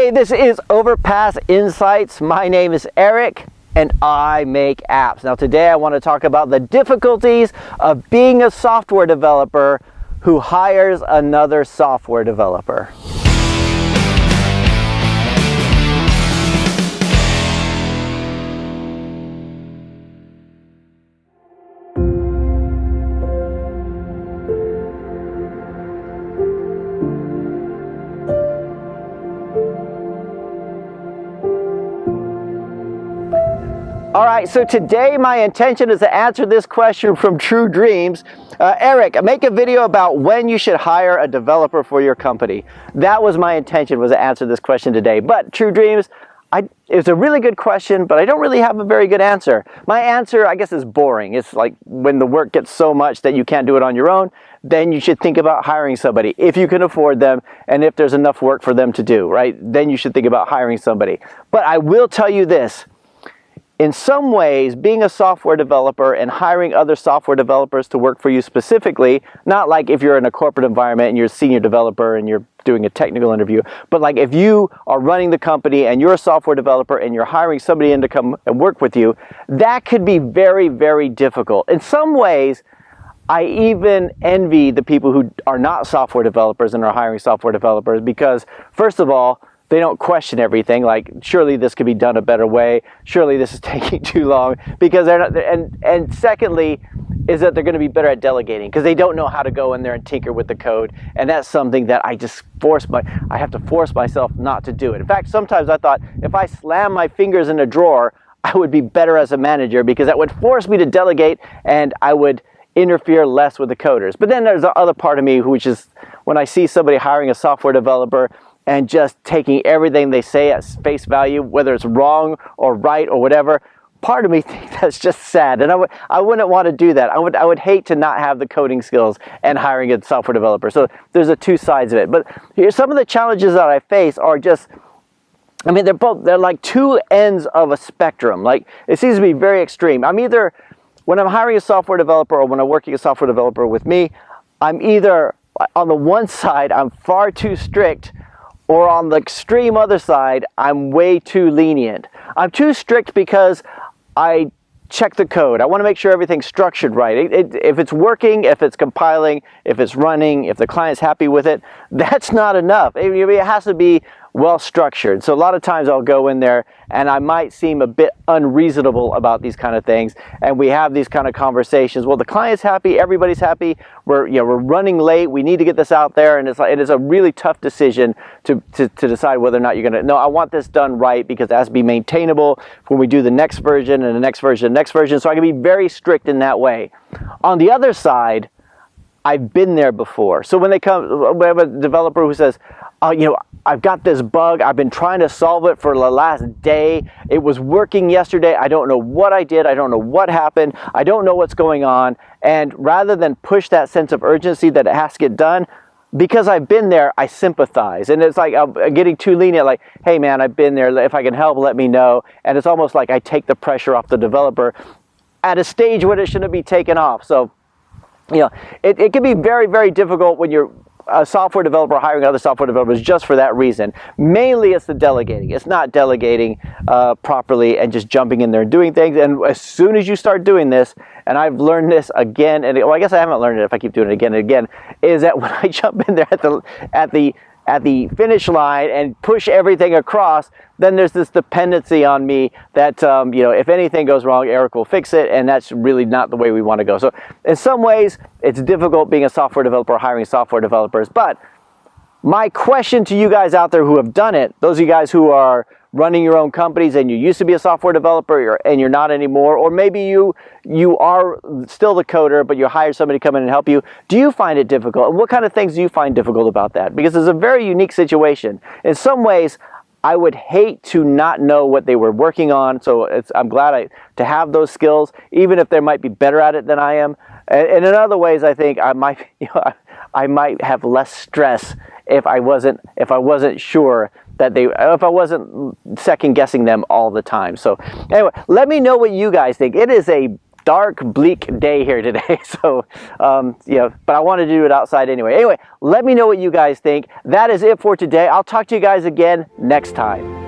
Hey, this is Overpass Insights. My name is Eric and I make apps. Now today I want to talk about the difficulties of being a software developer who hires another software developer. All right, so today my intention is to answer this question from True Dreams. Eric, make a video about when you should hire a developer for your company. That was my intention, was to answer this question today. But True Dreams, it's a really good question, but I don't really have a very good answer. My answer, I guess, is boring. It's like when the work gets so much that you can't do it on your own, then you should think about hiring somebody if you can afford them and if there's enough work for them to do, right? Then you should think about hiring somebody. But I will tell you this. In some ways, being a software developer and hiring other software developers to work for you specifically, not like if you're in a corporate environment and you're a senior developer and you're doing a technical interview, but like if you are running the company and you're a software developer and you're hiring somebody in to come and work with you, that could be very, very difficult. In some ways, I even envy the people who are not software developers and are hiring software developers because, first of all, they don't question everything, like surely this could be done a better way, surely this is taking too long, because they're not, and secondly is that they're going to be better at delegating because they don't know how to go in there and tinker with the code, and that's something that I have to force myself not to do it. In fact, sometimes I thought if I slam my fingers in a drawer, I would be better as a manager because that would force me to delegate and I would interfere less with the coders. But then there's the other part of me, which is when I see somebody hiring a software developer and just taking everything they say at face value, whether it's wrong or right or whatever, part of me thinks that's just sad. And I wouldn't want to do that. I would hate to not have the coding skills and hiring a software developer. So there's two sides of it. But here's some of the challenges that I face are just, I mean, they're like two ends of a spectrum. Like it seems to be very extreme. I'm either, when I'm hiring a software developer or when I'm working a software developer with me, I'm either on the one side, I'm far too strict, or on the extreme other side, I'm way too lenient. I'm too strict because I check the code. I want to make sure everything's structured right. If it's working, if it's compiling, if it's running, if the client's happy with it, that's not enough. It has to be well structured. So a lot of times I'll go in there and I might seem a bit unreasonable about these kind of things, and we have these kind of conversations. Well, the client's happy, everybody's happy. We're running late. We need to get this out there, and it is a really tough decision to decide whether or not you're going to. No, I want this done right because it has to be maintainable when we do the next version and the next version, and the next version. So I can be very strict in that way. On the other side, I've been there before. So when we have a developer who says, I've got this bug, I've been trying to solve it for the last day, it was working yesterday, I don't know what I did, I don't know what happened, I don't know what's going on, and rather than push that sense of urgency that it has to get done, because I've been there, I sympathize. And it's like I'm getting too lenient, like, hey man, I've been there, if I can help, let me know. And it's almost like I take the pressure off the developer at a stage when it shouldn't be taken off. So it can be very, very difficult when you're a software developer hiring other software developers just for that reason. Mainly it's the delegating. It's not delegating properly and just jumping in there and doing things. And as soon as you start doing this, and I've learned this again, and well, I guess I haven't learned it if I keep doing it again and again, is that when I jump in there at the finish line and push everything across, then there's this dependency on me that, if anything goes wrong, Eric will fix it, and that's really not the way we want to go. So in some ways, it's difficult being a software developer, hiring software developers, but my question to you guys out there who have done it, those of you guys who are running your own companies and you used to be a software developer and you're not anymore, or maybe you are still the coder but you hired somebody to come in and help you, do you find it difficult? And what kind of things do you find difficult about that? Because it's a very unique situation. In some ways, I would hate to not know what they were working on, so I'm glad to have those skills, even if they might be better at it than I am. And in other ways, I think I might have less stress if I wasn't sure that if I wasn't second guessing them all the time. So anyway, let me know what you guys think. It is a dark, bleak day here today. So, but I wanted to do it outside anyway. Anyway, let me know what you guys think. That is it for today. I'll talk to you guys again next time.